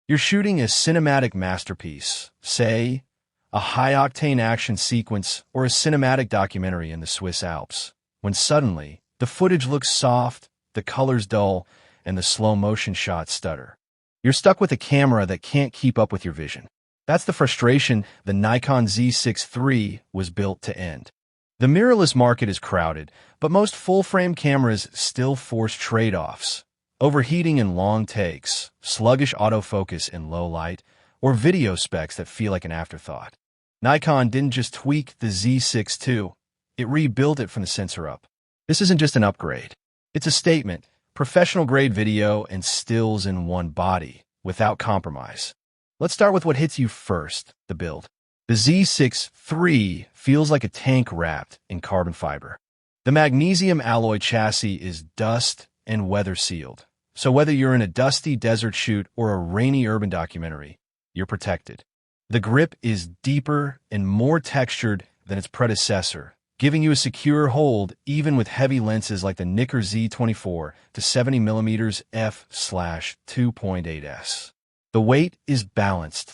You're shooting a cinematic masterpiece, say, a high-octane action sequence or a cinematic documentary in the Swiss Alps, when suddenly, the footage looks soft, the colors dull, and the slow-motion shots stutter. You're stuck with a camera that can't keep up with your vision. That's the frustration the Nikon Z6 III was built to end. The mirrorless market is crowded, but most full-frame cameras still force trade-offs. Overheating in long takes, sluggish autofocus in low light, or video specs that feel like an afterthought. Nikon didn't just tweak the Z6 II, it rebuilt it from the sensor up. This isn't just an upgrade. It's a statement, professional-grade video and stills in one body, without compromise. Let's start with what hits you first, the build. The Z6 III feels like a tank wrapped in carbon fiber. The magnesium alloy chassis is dust and weather-sealed, so whether you're in a dusty desert shoot or a rainy urban documentary, you're protected. The grip is deeper and more textured than its predecessor, giving you a secure hold even with heavy lenses like the Nikon Z24 to 70mm f/2.8s. The weight is balanced,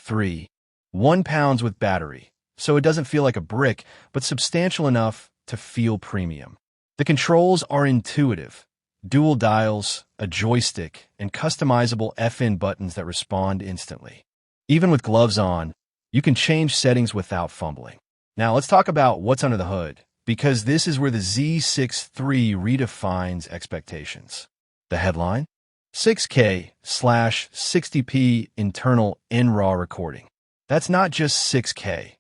1 pounds with battery, so it doesn't feel like a brick, but substantial enough to feel premium. The controls are intuitive. Dual dials, a joystick, and customizable FN buttons that respond instantly. Even with gloves on, you can change settings without fumbling. Now let's talk about what's under the hood, because this is where the Z6 III redefines expectations. The headline? 6K/60p internal NRAW recording. That's not just 6K.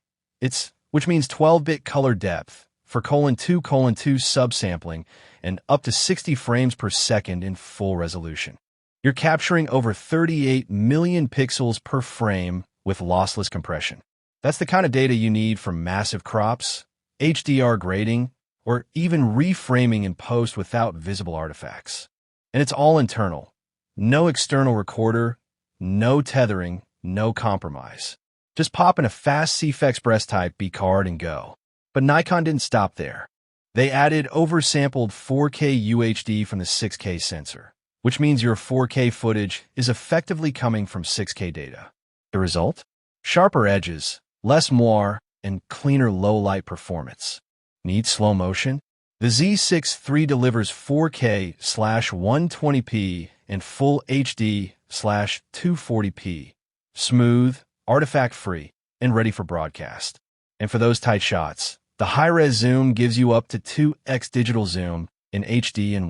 Which means 12-bit color depth for :2:2 subsampling and up to 60 frames per second in full resolution. You're capturing over 38 million pixels per frame with lossless compression. That's the kind of data you need for massive crops, HDR grading, or even reframing in post without visible artifacts. And it's all internal. No external recorder, no tethering, no compromise. Just pop in a fast CFexpress type B card and go. But Nikon didn't stop there. They added oversampled 4K UHD from the 6K sensor, which means your 4K footage is effectively coming from 6K data. The result? Sharper edges, less moire, and cleaner low-light performance. Need slow motion? The Z6 III delivers 4K/120p and full HD/240p. Smooth, artifact-free, and ready for broadcast. And for those tight shots, the high-res zoom gives you up to 2x digital zoom in HD and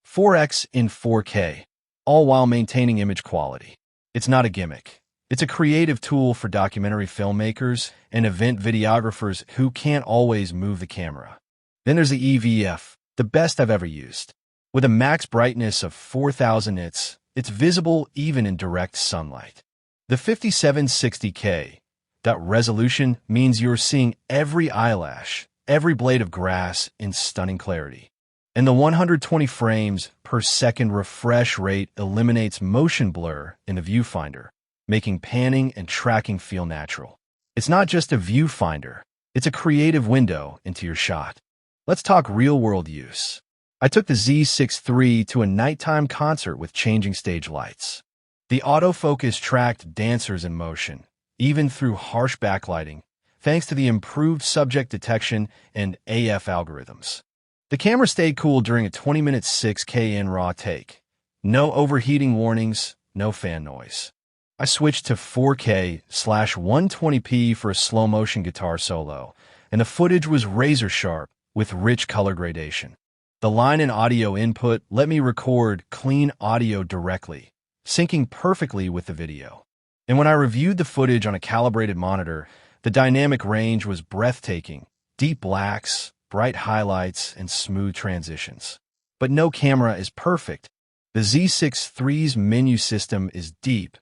4x in 4K, all while maintaining image quality. It's not a gimmick. It's a creative tool for documentary filmmakers and event videographers who can't always move the camera. Then there's the EVF, the best I've ever used. With a max brightness of 4000 nits, it's visible even in direct sunlight. The 5760K resolution means you're seeing every eyelash, every blade of grass in stunning clarity. And the 120 frames per second refresh rate eliminates motion blur in the viewfinder, making panning and tracking feel natural. It's not just a viewfinder, it's a creative window into your shot. Let's talk real-world use. I took the Z6 III to a nighttime concert with changing stage lights. The autofocus tracked dancers in motion, even through harsh backlighting, thanks to the improved subject detection and AF algorithms. The camera stayed cool during a 20-minute 6K NRAW take. No overheating warnings, no fan noise. I switched to 4K/120p for a slow-motion guitar solo, and the footage was razor-sharp with rich color gradation. The line and audio input let me record clean audio directly, syncing perfectly with the video. And when I reviewed the footage on a calibrated monitor, the dynamic range was breathtaking, deep blacks, bright highlights, and smooth transitions. But no camera is perfect. The Z6 III's menu system is deep,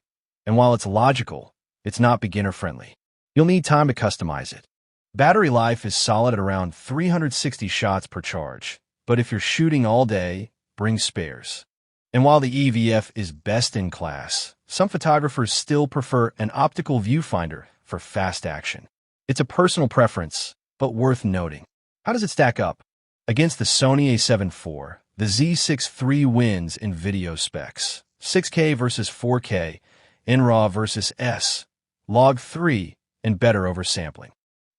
and while it's logical, it's not beginner-friendly. You'll need time to customize it. Battery life is solid at around 360 shots per charge, but if you're shooting all day, bring spares. And while the EVF is best in class, some photographers still prefer an optical viewfinder for fast action. It's a personal preference, but worth noting. How does it stack up? Against the Sony a7 IV, the Z6 III wins in video specs, 6K versus 4K, in RAW versus S-Log3, and better oversampling.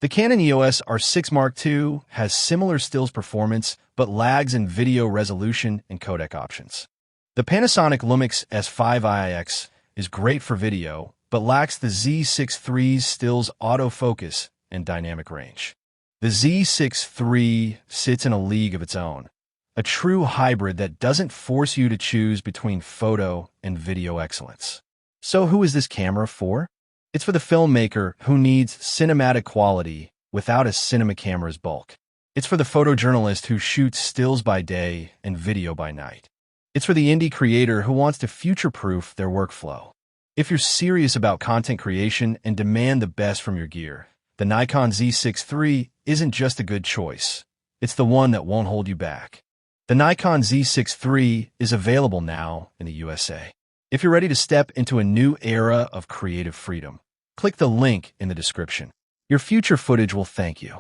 The Canon EOS R6 Mark II has similar stills performance, but lags in video resolution and codec options. The Panasonic Lumix S5 IIX is great for video, but lacks the Z6 III's stills autofocus and dynamic range. The Z6 III sits in a league of its own, a true hybrid that doesn't force you to choose between photo and video excellence. So who is this camera for? It's for the filmmaker who needs cinematic quality without a cinema camera's bulk. It's for the photojournalist who shoots stills by day and video by night. It's for the indie creator who wants to future-proof their workflow. If you're serious about content creation and demand the best from your gear, the Nikon Z6 III isn't just a good choice. It's the one that won't hold you back. The Nikon Z6 III is available now in the USA. If you're ready to step into a new era of creative freedom, click the link in the description. Your future footage will thank you.